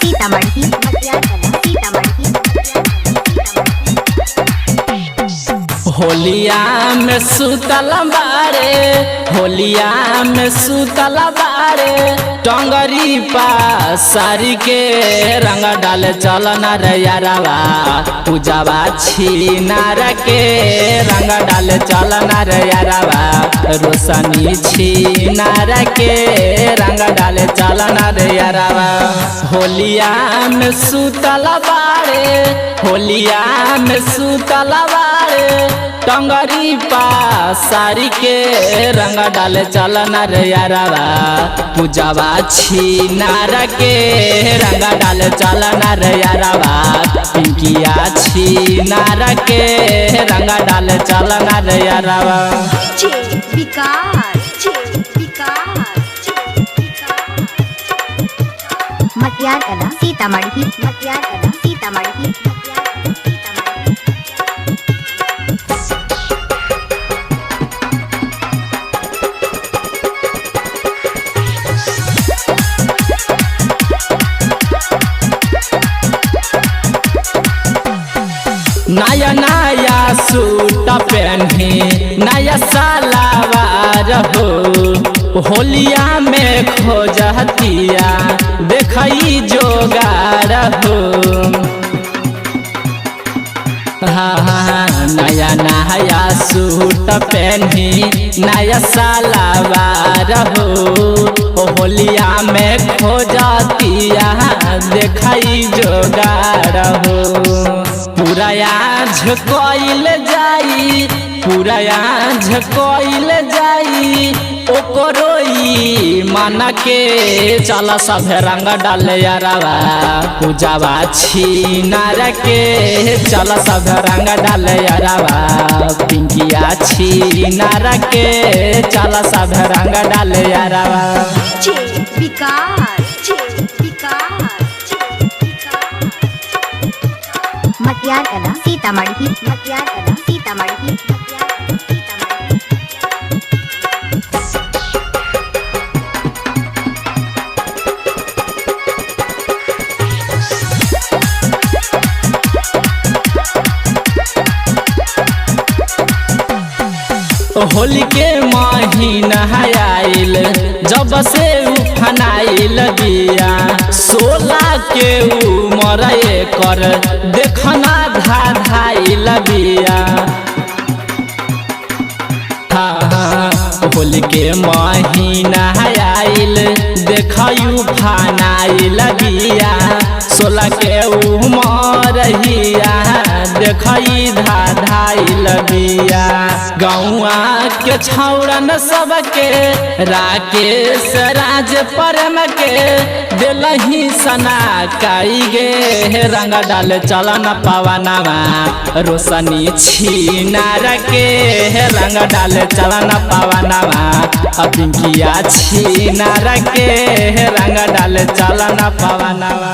सीतामढ़ी मटियार कला सीतामढ़ी। होलिया में सुतल बारे, होलिया में सुतल बारे, टंगरी सारी के रंग डाले चलना रे यारवा, पूजावा छीनार के रंग डाले चलना रे यारवा, रोशनी छीनार के रंग डाले चलना रे यारवा। होलिया में सुतल बारे, होलिया में सुतल बारे, टंगरी सारी के रंग डाले चलना रे यारवा, पूजावा छीनार के रंग डाले चलना रे यारवा, पिंकिया छीनार के रंग डाले चलना रे यारवा। मटियार कला सीतामढ़ी मटियार कला सीतामढ़ी। नया नया सूट पहनी नया सलवार हो, होलिया में खोजतिया देखई जोगार हो। हाँ नया नया सूट पहनी नया सलवार हो, होलिया में खोजतिया देखई जोगार हो। पूरा झकोइल जाई, पूरा झकोइल जाई, ओकरोई मन के चल सब रंग डाले यारवा, पूजावा छीनार के चल सब रंग डाले यारवा, पिंकिया छीनार के चल सब रंग डाले यारवा। मटियार कला सीतामढ़ी मटियार कला सीतामढ़ी। होली के महीना आइल जब से उफनाइल बिया, 16 के उमर कर देखना धाधाइल बिया। हाँ होली के महीना आइल देखयू फनाइल बिया, 16 के उमर हिया देखई धाधाइल बिया। गौआ के छौरन सबके राकेश राज परम के दिलही सना काई गे, रंग डाले चलन पवनवा, रोशनी छीनार के रंग डाले चलन पवनवा, पिंकिया छीनार के रंग डाले चलन पवनवा।